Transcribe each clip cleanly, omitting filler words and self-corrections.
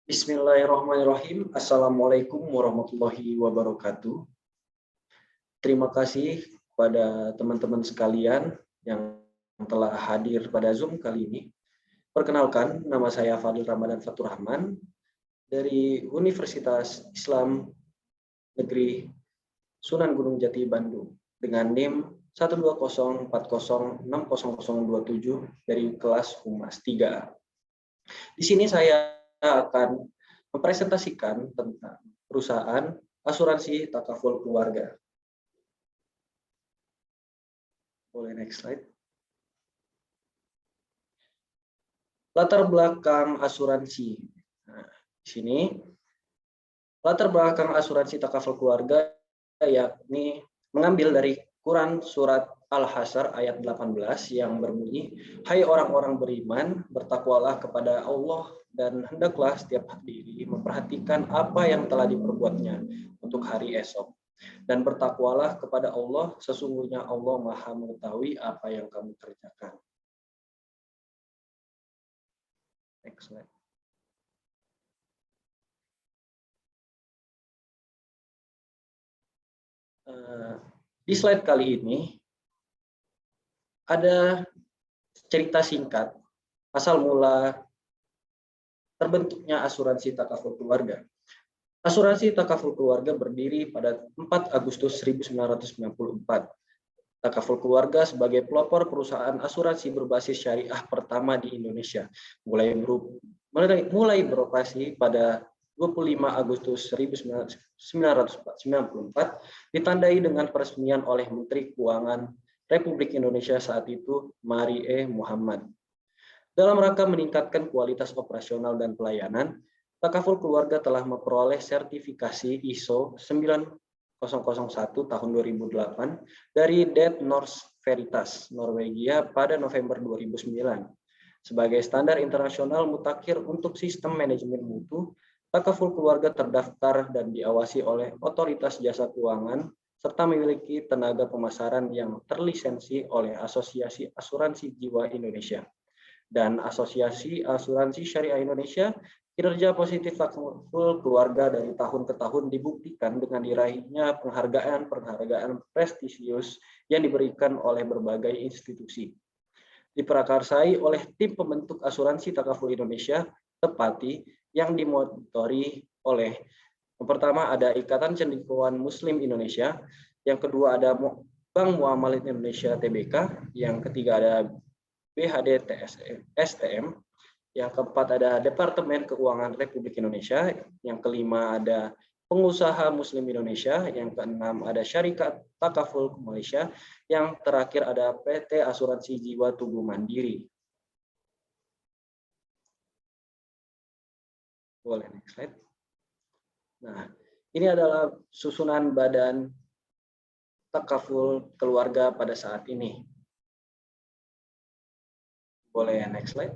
Bismillahirrahmanirrahim. Assalamualaikum warahmatullahi wabarakatuh. Terima kasih kepada teman-teman sekalian yang telah hadir pada Zoom kali ini. Perkenalkan, nama saya Fadil Ramadan Fatur Rahman dari Universitas Islam Negeri Sunan Gunung Jati Bandung dengan NIM 12040600027 dari kelas Humas 3A. Di sini saya akan mempresentasikan tentang perusahaan asuransi takaful keluarga. Boleh next slide. Latar belakang asuransi. Nah, di sini latar belakang asuransi takaful keluarga yakni mengambil dari Quran surat Al-Hasyr ayat 18 yang berbunyi, "Hai orang-orang beriman, bertakwalah kepada Allah dan hendaklah setiap diri memperhatikan apa yang telah diperbuatnya untuk hari esok. Dan bertakwalah kepada Allah, sesungguhnya Allah Maha mengetahui apa yang kamu kerjakan." Next slide. Di slide kali ini ada cerita singkat asal mula terbentuknya asuransi takaful keluarga. Asuransi takaful keluarga berdiri pada 4 Agustus 1994. Takaful keluarga sebagai pelopor perusahaan asuransi berbasis syariah pertama di Indonesia, mulai beroperasi pada 25 Agustus 1994, ditandai dengan peresmian oleh Menteri Keuangan Republik Indonesia saat itu, Mari E. Muhammad. Dalam rangka meningkatkan kualitas operasional dan pelayanan, takaful keluarga telah memperoleh sertifikasi ISO 9001 tahun 2008 dari Det Norsk Veritas, Norwegia pada November 2009. Sebagai standar internasional mutakhir untuk sistem manajemen mutu, takaful keluarga terdaftar dan diawasi oleh otoritas jasa keuangan serta memiliki tenaga pemasaran yang terlisensi oleh Asosiasi Asuransi Jiwa Indonesia dan Asosiasi Asuransi Syariah Indonesia. Kinerja positif takaful keluarga dari tahun ke tahun dibuktikan dengan diraihnya penghargaan prestisius yang diberikan oleh berbagai institusi. Diprakarsai oleh tim pembentuk asuransi takaful Indonesia, Tepati, yang dimotori oleh yang pertama ada Ikatan Cendekiawan Muslim Indonesia, yang kedua ada Bank Muamalat Indonesia Tbk, yang ketiga ada BHD STM, yang keempat ada Departemen Keuangan Republik Indonesia, yang kelima ada Pengusaha Muslim Indonesia, yang keenam ada Syarikat Takaful Malaysia, yang terakhir ada PT Asuransi Jiwa Tubuh Mandiri. Boleh next slide. Nah, ini adalah susunan badan takaful keluarga pada saat ini. Boleh next slide.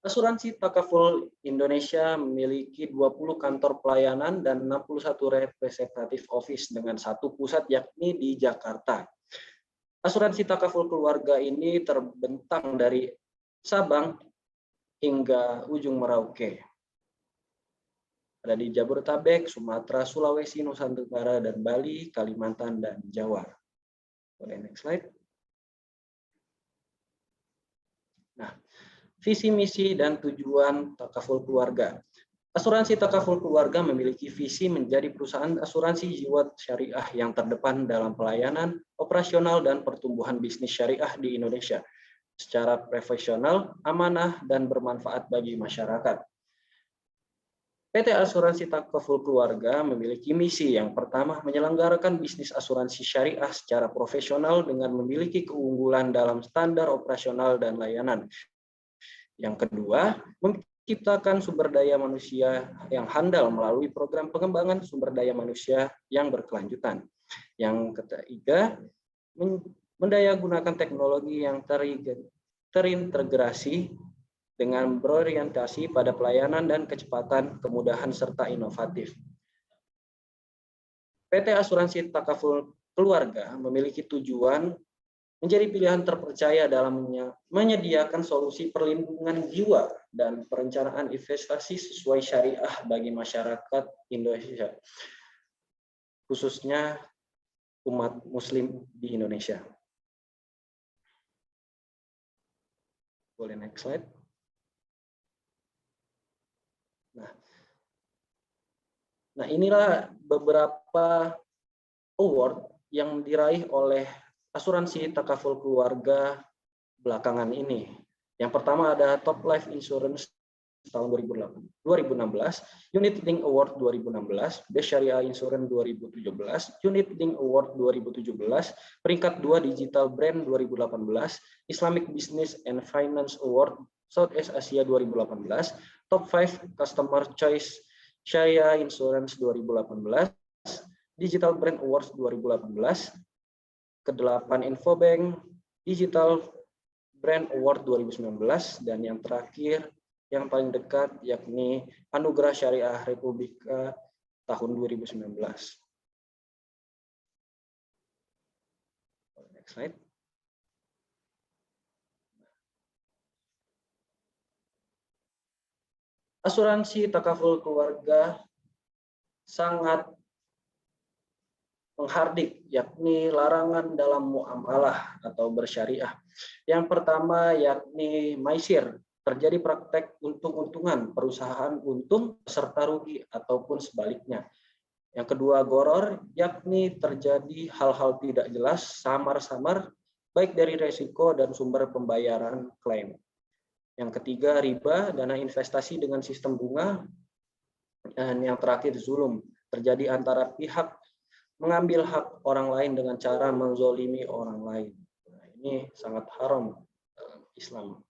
Asuransi Takaful Indonesia memiliki 20 kantor pelayanan dan 61 representatif office dengan satu pusat yakni di Jakarta. Asuransi Takaful keluarga ini terbentang dari Sabang hingga ujung Merauke. Ada di Jabodetabek, Sumatera, Sulawesi, Nusa Tenggara, dan Bali, Kalimantan, dan Jawa. Boleh next slide. Nah, visi, misi, dan tujuan takaful keluarga. Asuransi takaful keluarga memiliki visi menjadi perusahaan asuransi jiwa syariah yang terdepan dalam pelayanan, operasional, dan pertumbuhan bisnis syariah di Indonesia secara profesional, amanah, dan bermanfaat bagi masyarakat. PT Asuransi Takaful Keluarga memiliki misi yang pertama menyelenggarakan bisnis asuransi syariah secara profesional dengan memiliki keunggulan dalam standar operasional dan layanan. Yang kedua, menciptakan sumber daya manusia yang handal melalui program pengembangan sumber daya manusia yang berkelanjutan. Yang ketiga, mendayagunakan teknologi yang terintegrasi dengan berorientasi pada pelayanan dan kecepatan, kemudahan, serta inovatif. PT Asuransi Takaful Keluarga memiliki tujuan menjadi pilihan terpercaya dalam menyediakan solusi perlindungan jiwa dan perencanaan investasi sesuai syariah bagi masyarakat Indonesia, khususnya umat Muslim di Indonesia. Boleh next slide. Nah, inilah beberapa award yang diraih oleh asuransi takaful keluarga belakangan ini. Yang pertama ada Top Life Insurance tahun 2016, Unit Link Award 2016, Best Syariah Insurance 2017, Unit Link Award 2017, peringkat 2 Digital Brand 2018, Islamic Business and Finance Award Southeast Asia 2018, Top 5 Customer Choice Syariah Insurance 2018, Digital Brand Awards 2018, ke-8 Infobank Digital Brand Award 2019, dan yang terakhir yang paling dekat yakni Anugerah Syariah Republika tahun 2019. Next slide. Asuransi takaful keluarga sangat menghardik, yakni larangan dalam muamalah atau bersyariah. Yang pertama yakni maisir, terjadi praktek untung-untungan, perusahaan untung serta rugi ataupun sebaliknya. Yang kedua goror, yakni terjadi hal-hal tidak jelas, samar-samar, baik dari resiko dan sumber pembayaran klaim. Yang ketiga riba, dana investasi dengan sistem bunga. Dan yang terakhir zulum, terjadi antara pihak mengambil hak orang lain dengan cara menzolimi orang lain. Nah, ini sangat haram dalam Islam.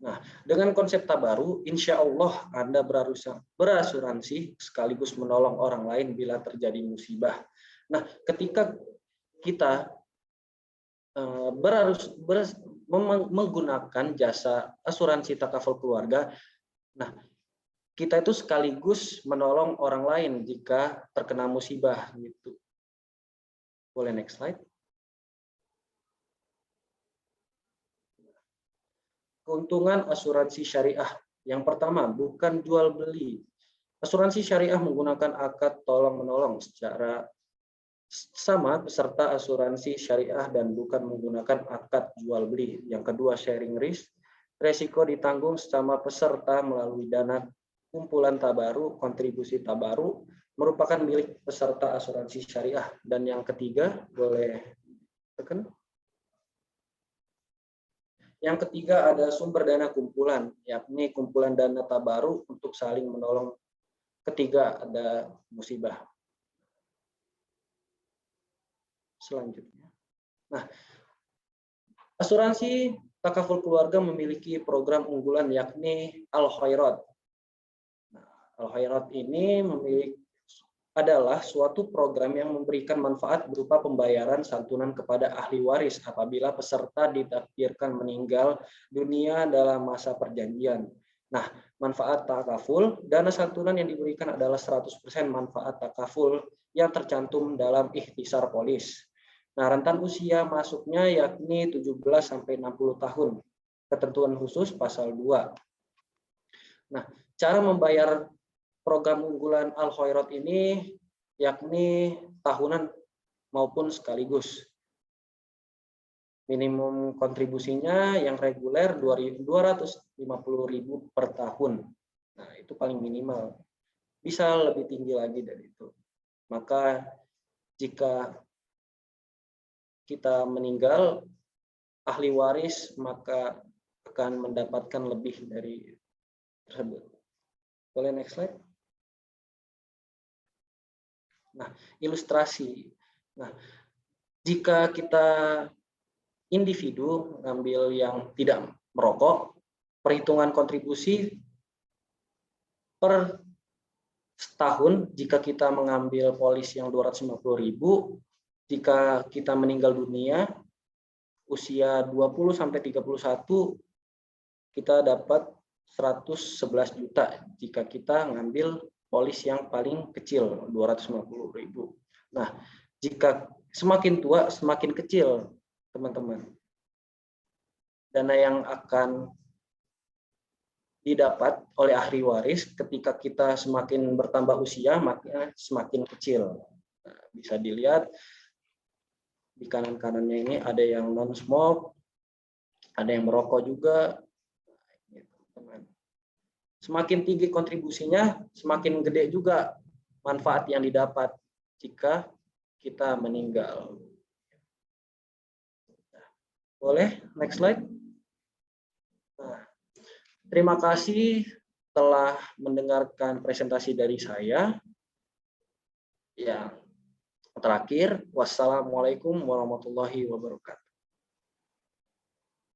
Nah, dengan konsep tabaru, insya Allah Anda berasuransi sekaligus menolong orang lain bila terjadi musibah. Nah, ketika kita menggunakan jasa asuransi takaful keluarga, nah kita itu sekaligus menolong orang lain jika terkena musibah gitu. Boleh next slide. Keuntungan asuransi syariah. Yang pertama, bukan jual beli. Asuransi syariah menggunakan akad tolong-menolong secara sama peserta asuransi syariah dan bukan menggunakan akad jual beli. Yang kedua, sharing risk. Resiko ditanggung sama peserta melalui dana kumpulan tabaru, kontribusi tabaru merupakan milik peserta asuransi syariah. Dan yang ketiga, boleh tekan. Yang ketiga ada sumber dana kumpulan, yakni kumpulan dana tabaru untuk saling menolong. Ketiga ada musibah. Selanjutnya. Nah, asuransi takaful keluarga memiliki program unggulan yakni Al-Khairat. Nah, Al-Khairat ini adalah suatu program yang memberikan manfaat berupa pembayaran santunan kepada ahli waris apabila peserta ditakdirkan meninggal dunia dalam masa perjanjian. Nah, manfaat takaful, dana santunan yang diberikan adalah 100% manfaat takaful yang tercantum dalam ikhtisar polis. Nah, rentan usia masuknya yakni 17-60 tahun. Ketentuan khusus pasal 2. Nah, cara membayar program unggulan Al-Khairat ini yakni tahunan maupun sekaligus. Minimum kontribusinya yang reguler 250.000 per tahun. Nah, itu paling minimal. Bisa lebih tinggi lagi dari itu. Maka jika kita meninggal, ahli waris maka akan mendapatkan lebih dari tersebut. Boleh next slide. Nah, ilustrasi. Nah, jika kita individu mengambil yang tidak merokok, perhitungan kontribusi per setahun jika kita mengambil polis yang 250.000, jika kita meninggal dunia usia 20-31 kita dapat 111 juta jika kita ngambil polis yang paling kecil 250.000. Nah, jika semakin tua semakin kecil, teman-teman. Dana yang akan didapat oleh ahli waris ketika kita semakin bertambah usia, maka semakin kecil. Nah, bisa dilihat di kanan-kanannya ini ada yang non smoke, ada yang merokok juga. Semakin tinggi kontribusinya, semakin gede juga manfaat yang didapat jika kita meninggal. Boleh, next slide. Nah, terima kasih telah mendengarkan presentasi dari saya. Yang terakhir, wassalamualaikum warahmatullahi wabarakatuh.